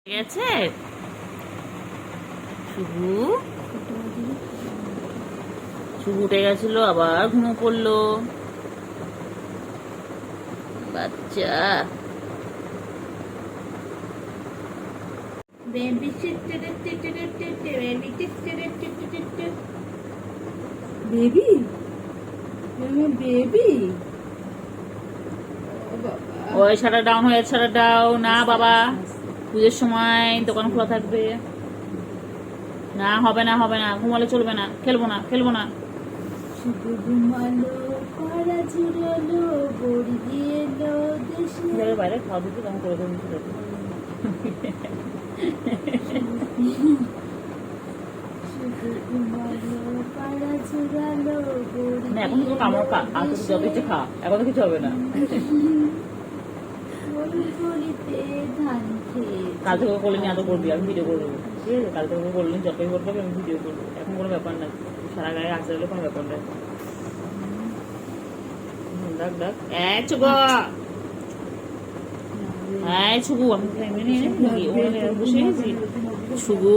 ঠিক আছে শুভু শুভু উঠে গেছিল আবার ঘুমো পড়লো বাচ্চা বেবি বেবি বেবি ওই শাটার ডাউন হয়ে শাটার ডাউন না বাবা পুজোর সময় দোকান খোলা থাকবে না হবে না হবে না ঘুমালে চলবে না খেলবো না খেলবো না শুধু ঘুমালো পাড়া ঝুরালো বড়ি দিয়ে এলো দেশে বাইরে খাওয়া দিতে কেমন করে দেবো এখন তো কামড় যত কিছু খা এখন তো কিছু হবে না কাল থেকে করলে এত করবি আমি ভিডিও করবো ঠিক আছে কাল থেকে করলে যতই করবো আমি ভিডিও করবো এখন কোনো ব্যাপার না সারা গায়ে আসতে হলে কোনো ব্যাপার না ডাক ডাক ছুগু আমি বসে গেছি ছুগু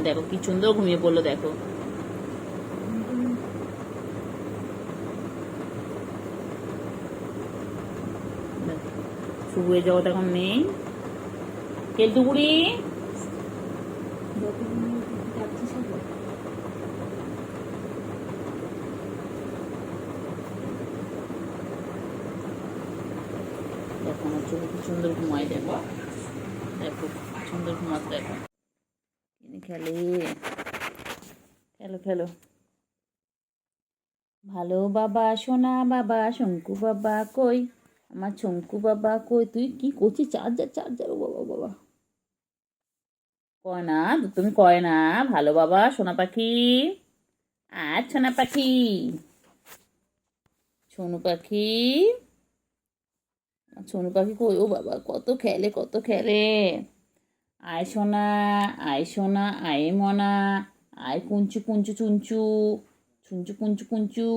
দেখো কি সুন্দর ঘুমিয়ে পড়লো দেখো শুভুয়ের জগৎ এখন নেই কেলটুকুড়ি দেখো আমার চোখে কি সুন্দর ঘুমায় দেখো দেখো সুন্দর ঘুমাতে দেখো খেলে খেলো খেলো ভালো বাবা সোনা বাবা শঙ্কু বাবা কই আমার শঙ্কু বাবা কই তুই কি করছিস চার্জার চার্জার ও বাবা বাবা কয় না তুমি কয় না ভালো বাবা সোনা পাখি আর সোনা পাখি সোনু পাখি সোনু পাখি কই ও বাবা কত খেলে কত খেলে আয় সোনা আয় মনা আয় কুঞ্চু কুঞ্চু চুঞ্চু চুঞ্চু কুঞ্চু কুঞ্চু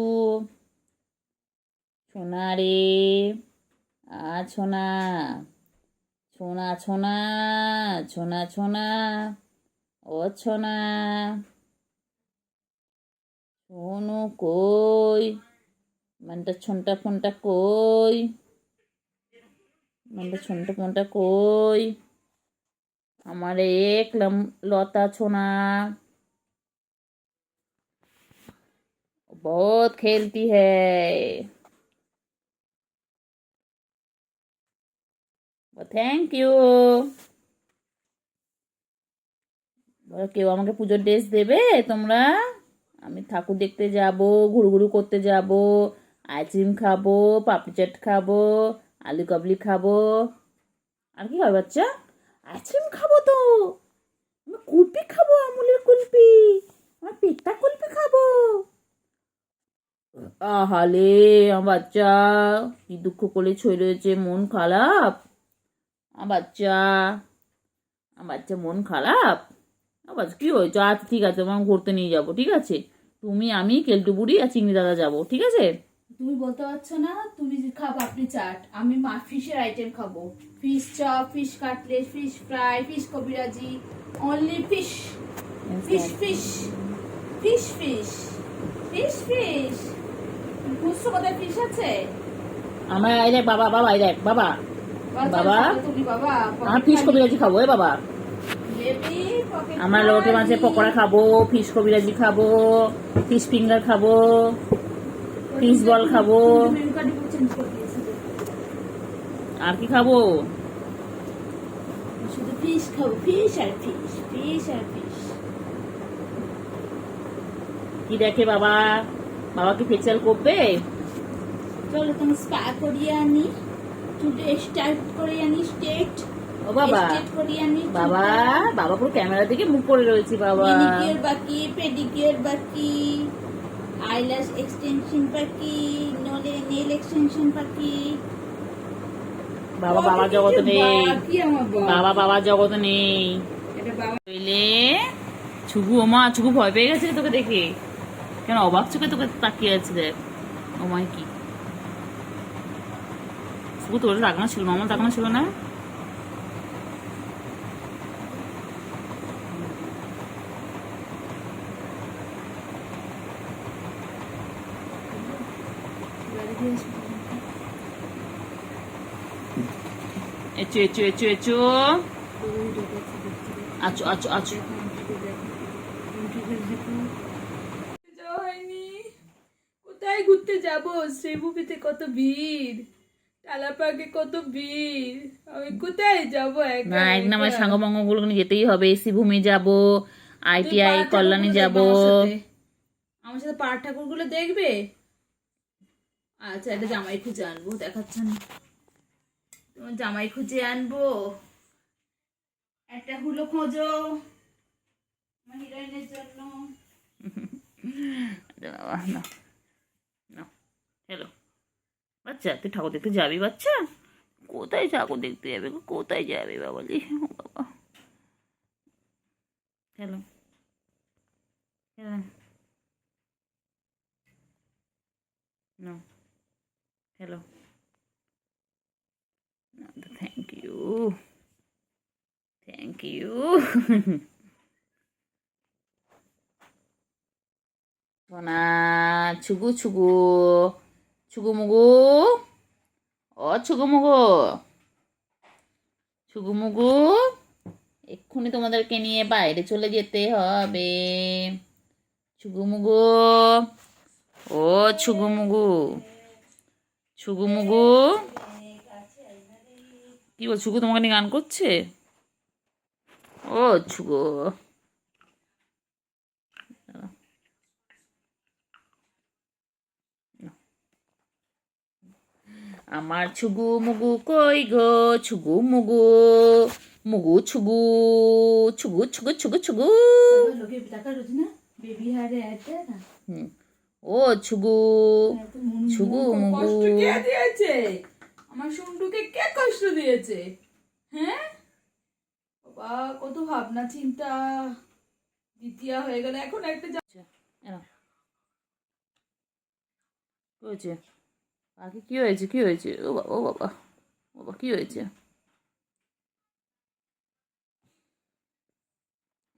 সোনা রে আর সোনা সোনা সোনা সোনা সোনা ও সোনা সোনু কই মানটা ছনটা ফোনটা কই মানটা ছনটা ফোনটা কই আমার এক লতা ছোনা बहुत खेलती है थैंक यू কেউ আমাকে পুজোর ড্রেস দেবে তোমরা আমি ঠাকুর দেখতে যাব ঘুরঘুরু করতে যাব আইসক্রিম খাবো পাপড়ি চাট খাবো আলু কাবলি খাবো আর কি হবে বাচ্চা আইসক্রিম খাবো তো আমি কুলপি খাবো আমুলের কুলপি আমার পেটটা কুলপি খাবো আহালে আমার বাচ্চা কি দুঃখ করে ছড়ে রয়েছে মন খারাপ আমার বাচ্চা মন খারাপ আবার কি হয়েছে আচ্ছা ঠিক আছে আমার ঘুরতে নিয়ে যাবো ঠিক আছে তুমি আমি কেলটু বুড়ি আর চিংড়ি দাদা যাবো ঠিক আছে তুমি বলতে পারছো না তুমি খাবো আপনি চাট আমি ফিশের আইটেম খাবো fish chop fish cutlet fish fry fish kabiraji only fish fish fish fish fish fish fish বুঝছো কোথায় ফিশ আছে আমার এই দেখ বাবা বাবা এই দেখ বাবা বাবা তুমি বাবা আমার ফিশ কবিরাজি খাবো এ বাবা আমরা লোটে মাছের পকোড়া খাবো ফিশ কবিরাজি খাবো ফিশ ফিঙ্গার খাবো ফিশ বল খাবো আর কি খাবো শুধু ফিশ খাবো ফিশ আর ফিশ ফিশ আর ফিশ কি দেখে বাবা বাবা কি ফেসিয়াল করবে চলো তুমি স্পা করিয়ে আনি চুলে স্টাইল করে আনি স্টেট ও বাবা বাবা বাবা পুরো ক্যামেরা দিকে মুখ করে রয়েছে বাবা ম্যানিকিউর বাকি পেডিকিউর বাকি আইল্যাশ এক্সটেনশন বাকি নেল এক্সটেনশন বাকি বাবা বাবা জগতে নেই বাবা বাবা জগতে নেই বুঝলে ছুগু ওমা ছুগু ভয় পেয়ে গেছে তোকে দেখে কেন অবাক চোখে তোকে তাকিয়ে আছে দেখ ওমাই কি শুধু তোর রাগনা ছিল না, আমার রাগনা ছিল না। এচো এচো এচো এচো, আচো আচো আচো। যাওয়া হয়নি। কোথায় ঘুরতে যাব? শ্রীভূমিতে কত ভিড়, টালা পার্কে কত ভিড়, আমি কোথায় যাব একা না একদম আমার একা? সাঙ্গপাঙ্গগুলো যেতেই হবে। শ্রীভূমি যাব, তুমি আইটিআই পাড়ার কল্যাণী ঠাকুরগুলো যাব। দেখবে আমার সাথে? আমার সাথে পাড়ার ঠাকুরগুলো দেখবে? আচ্ছা, এটা জামাই খুঁজে আনবো, দেখাচ্ছে না। তোমার জামাই খুঁজে আনবো। একটা হুলো খোঁজো আমার হিরোইনের জন্য। হ্যালো বাচ্চা, তুই ঠাকুর দেখতে যাবি বাচ্চা? কোথায় ঠাকুর দেখতে যাবে গো? কোথায় যাবে বাবালি? ও বাবা, hello hello, no hello, thank you thank you. সোনা ছুগু ছুগু, ছুগু মুগু, ও ছুগু মুগু, ছুগু মুগু, এক্ষুনি তোমাদেরকে নিয়ে বাইরে চলে যেতে হবে। ছুগু মুগু, ও ছুগু মুগু, ছুগু মুগু, কি বল? ছুগু তোমাকে নিয়ে গান করছে? ও ছুগু, আমার ছুগু মুগু কই গো? ছুগু মুগু, মুগু ছুগু, ছুগু ছুগু ছুগু ছুগু। লোকে টাকা রোজ না বেবি হারে আছে না। হুম, ও ছুগু, ছুগু মুগু। কষ্ট কে দিয়েছে? আমার সুন্ডুকে কে কষ্ট দিয়েছে? হ্যাঁ বাবা, কত ভাবনা চিন্তা, দ্বিতীয় হয়ে গেল, এখন একটা এনো, কি হয়েছে? পাখি কি হয়েছে? কি হয়েছে? ও বাবা ও বাবা, ও বাবা কি হয়েছে?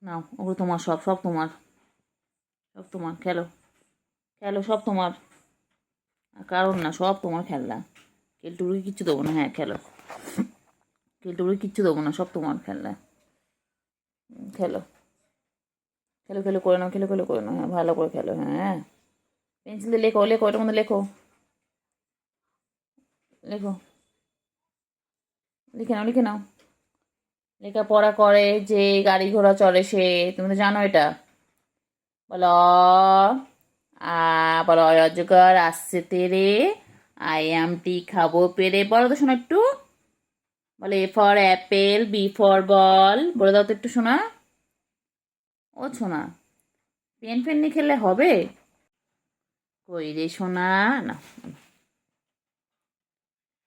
নাও, ওগুলো তোমার, সব সব তোমার, সব তোমার, খেলো খেলো, সব তোমার। আর কারণ না, সব তোমার খেলনা। কেলটুকুরি কিচ্ছু দেবো না, হ্যাঁ খেলো। কেলটুকুরি কিচ্ছু দেবো না, সব তোমার খেলনা। খেলো খেলো, খেলো করে নাও, খেলো খেলো করে নাও, হ্যাঁ ভালো করে খেলো, হ্যাঁ। পেন্সিল দিয়ে লেখো, লেখো, এটার মধ্যে লেখো, লেখো, লিখে নাও, লিখে নাও। লেখাপড়া করে যে গাড়ি ঘোড়া চড়ে সে, তুমি তো জানো এটা। বলো বলো, অজগর আসছে তেরে, আমটি খাবো পেরে। বলো তো শোনা একটু, বলে A for apple, B for ball, বলে দাও তো একটু শোনা। ও শোনা, পেন ফেন নিয়ে খেললে হবে? কই রে শোনা, না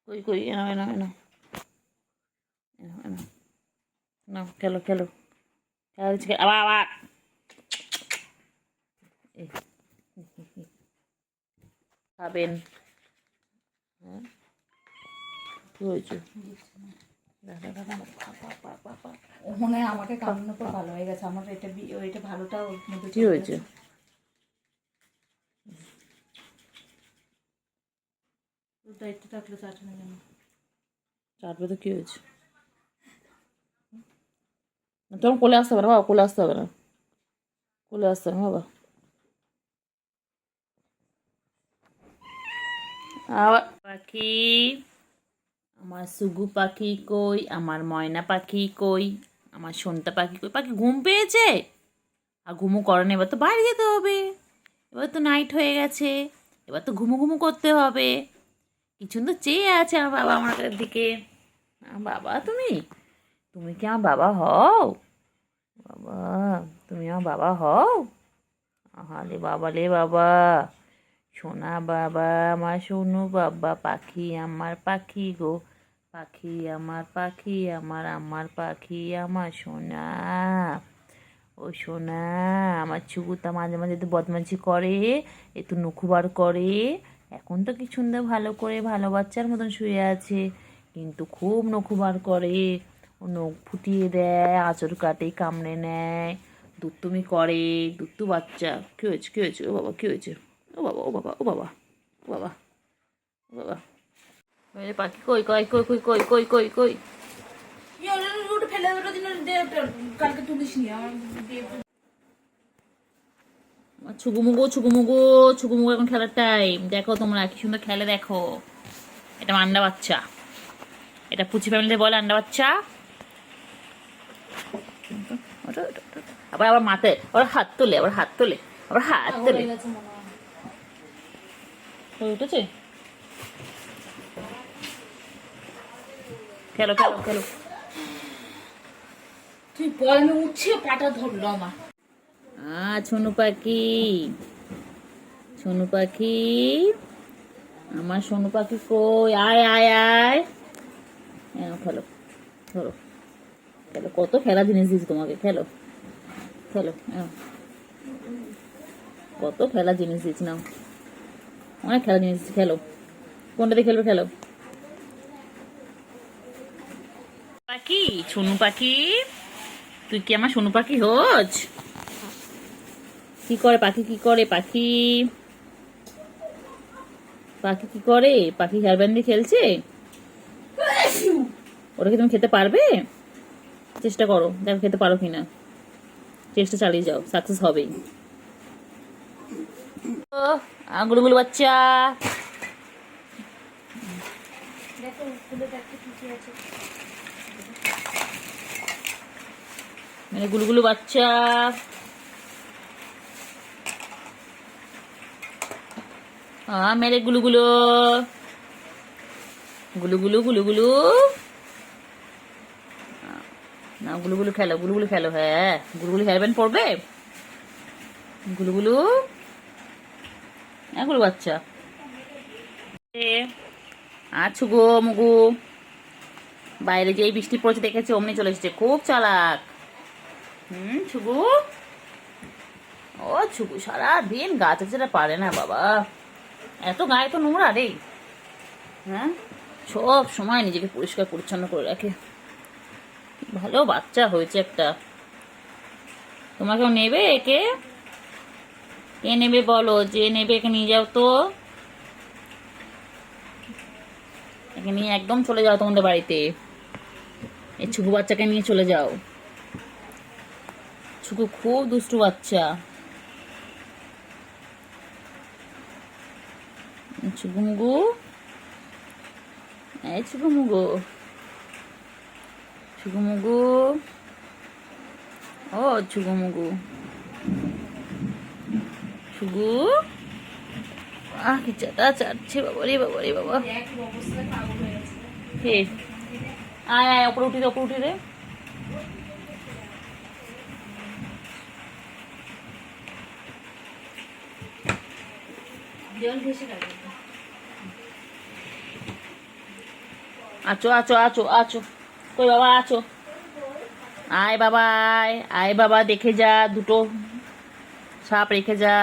কই কই, এনো এনো এনো এনো এনো, না খেলো খেলো, খেলা দিচ্ছি, আবার আবার। এই, খাবেন? হ্যাঁ কি হয়েছে? মনে হয় আমাকে কামড়ানোর পর ভালো হয়ে গেছে। আমার এটা এটা ভালোটা ওর মধ্যে কি চলে হয়েছে? গেছে। তোর দায়িত্ব থাকলে চাটে না কেন? চাটবে তো কি হয়েছে? তোমার কোলে আসতে হবে না বাবা, কোলে আসতে হবে না, কোলে আসতে হবে না বাবা। আবার পাখি, আমার সুগু পাখি কই? আমার ময়না পাখি কই? আমার সোনটা পাখি কই? পাখি ঘুম পেয়েছে? আর ঘুমু করে না, এবার তো বাইরে যেতে হবে, এবার তো নাইট হয়ে গেছে, এবার তো ঘুমু ঘুমু করতে হবে। কিছু তো চেয়ে আছে আমার বাবা আমার দিকে। বাবা তুমি, তুমি কি আমার বাবা হও? বাবা, তুমি আমার বাবা হও? আহারে বাবা রে বাবা, সোনা বাবা, আমার সোনু বাবা, পাখি আমার পাখি গো, পাখি আমার পাখি, আমার আমার পাখি, আমার সোনা, ও সোনা। আমার চুকুতা মাঝে মাঝে একটু বদমাইশি করে, একটু নখু বার করে, এখন তো কি সুন্দর ভালো করে ভালো বাচ্চার মতন শুয়ে আছে, কিন্তু খুব নখবার করে, ও নখ ফুটিয়ে দেয়, আঁচড় কাটে, কামড়ে নেয়, দুত্তুমি করে। দুত্তু বাচ্চা। কি হয়েছে, কি হয়েছে? ও বাবা, কি হয়েছে? ও বাবা, ও বাবা, ও বাবা, ও বাবা, ও বাবা। পাখি কই, কই, কই, কই, কই, কই, কই, কই? ফেলে কালকে তুলিস নি আমার। ছুগুমুগু, ছুগুমুগু, ছুগুমুগু এখন খেলার টাইম। দেখো তোমরা কি সুন্দর খেলে, দেখো। এটা আমার আন্ডা বাচ্চা, এটা পুচি ফ্যামিলিতে বলে আন্ডা বাচ্চা। আবার আবার মাথায় আবার হাত তোলে, আবার হাত তোলে, আবার হাত তোলে। উঠেছে, খেলো খেলো খেলো। তুই বল, আমি উঠছে পাটা ধরলো আমার। সোনু পাখি, সোনু পাখি, আমার সোনু পাখি কই? আয় আয় আয়, খেলো, ধরো, খেলো। কত খেলা জিনিস দিয়েছি তোমাকে, খেলো খেলো। কত খেলা জিনিস দিয়েছি, নাও, অনেক খেলা জিনিস দিয়েছি, খেলো। কোনটা দিয়ে খেলবে, খেলো। পাখি, সোনু পাখি, তুই কি আমার সোনু পাখি হোস? কি করে পাখি, কি করে পাখি? পাখি কি করে? পাখি হেয়ার ব্যান্ড দিয়ে খেলছে। ওটা কি তুমি খেতে পারবে? চেষ্টা করো, দেখো খেতে পারো কিনা। চেষ্টা চালিয়ে যাও, সাকসেস হবেই। গুলুগুলু বাচ্চা, মানে গুলুগুলু বাচ্চা। মেরে গুলুগুলো, গুলুগুলু, গুলুগুলু, না গুলুগুলু খেলো, গুলুগুলু খেলো। হ্যাঁ, গুলুগুলু হেয়ারব্যান্ড পড়বে। গুলুগুলু, হ্যাঁ গুলু বাচ্চা। আছো গো মুগু, বাইরে যেই বৃষ্টি পড়ছে দেখেছি, অমনি চলে এসেছে, খুব চালাক। ছুগু, ও ছুগু সারাদিন গাছে যেটা পারে না বাবা, এত গায়ে তো নোংরা রে। হ্যাঁ, সব সময় নিজেকে পরিষ্কার পরিচ্ছন্ন করে রাখে। ভালো বাচ্চা হয়েছে একটা। তোমাকেও নেবে একে? কে নেবে বলো, যে নেবে একে নিয়ে যাও তো। একে নিয়ে একদম চলে যাও তোমাদের বাড়িতে, এই ছুকু বাচ্চাকে নিয়ে চলে যাও। ছুকু খুব দুষ্টু বাচ্চা। ছুকুমুগু, এই ছুকুমুগু, ছুকুমুগু, ও ছুকুমুগু, ছুগু, কি চাটা চাটছে বাবারে, বাবারে বাবা। হে, আয় আয়, ওপরে উঠি রে, ওপরে উঠি রে। আছো আছো আছো আছো, কই বাবা আছো? আয় বাবা, আয় আয় বাবা, দেখে যা, দুটো সাপ রেখে যা।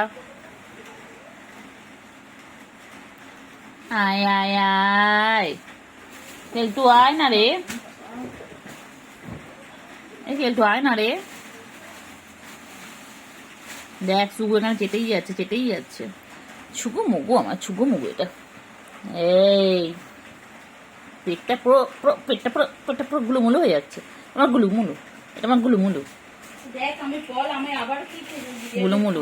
আয় আয় আয়, খেলতু আয় না রে, এই খেলতু আয় না রে। দেখ সুগু এখানে চেটেই যাচ্ছে, চেটেই যাচ্ছে। ছুগু মুগু, আমার ছুগু মুগু এটা। এই পেটটা পুরো পুরো পেটটা পুরো পেটটা পুরো গুলুমুলু হয়ে যাচ্ছে। আমার গুলুমুলু, এটা আমার গুলুমুলু। দেখ আমি বল, আমি আবার কি গুলুমুলু।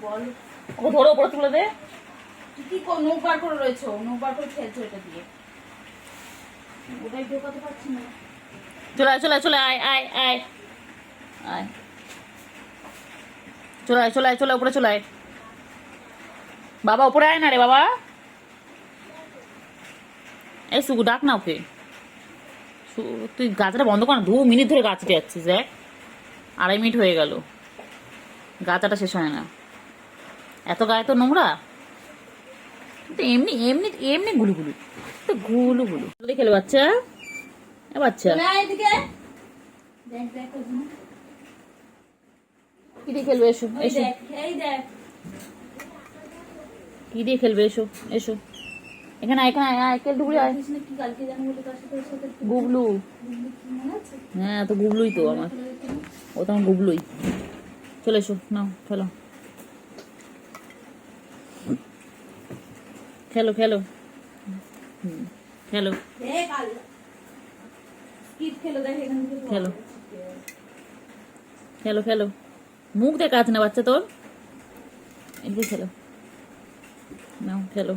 বল, ওকে ধরো, উপরে তুলে দে। তুই কি নৌক বার করে রয়েছো, নৌক বার করে খেলছো এটা দিয়ে, ওটাই ঢোকাতে পারছি না। চলে আয়, চলে আয়, চলে আয়, আয় আয় আয়, চলে আয়, চলে আয়, চলে উপরে চলে আয়। বাবা উপরে আয় না রে বাবা। এই সুগু ডাক না ওকে। তুই গাছটা বন্ধ কর না, 2 মিনিট ধরে গাছটা যাচ্ছিস। দেখ 2.5 মিনিট হয়ে গেল, গাছাটা শেষ হয় না। এত গায়ে তো নোংরা। তো এমনি এমনি এমনি গুলু গুলু, তো গুলু গুলু খেলো বাচ্চা, বাচ্চা চলে আয় এদিকে। দেখ দেখ ওখানে। কি দিয়ে খেলবে? এসো ওই এসো, দেখ, এই দেখ। কি দিয়ে খেলবে? এসো এসো, এখানে আয়, এখানে আয়, আয় কেল ডুবলি আয়। কৃষ্ণ কি কালকে জানো বলে কার সাথে ওর সাথে গুবলু, মনে আছে? হ্যাঁ তো গুবলুই তো আমার, ও তো আমার গুবলুই। চলে এসো, নাও খেলো, খেলো খেলো, খেলো দেখ আল্লাহ। স্কিপ খেলো, দেখ এখান থেকে খেলো খেলো খেলো, মুখ দেখা আছে না বাচ্চা তোর, এমনি খেলো, নাও খেলো।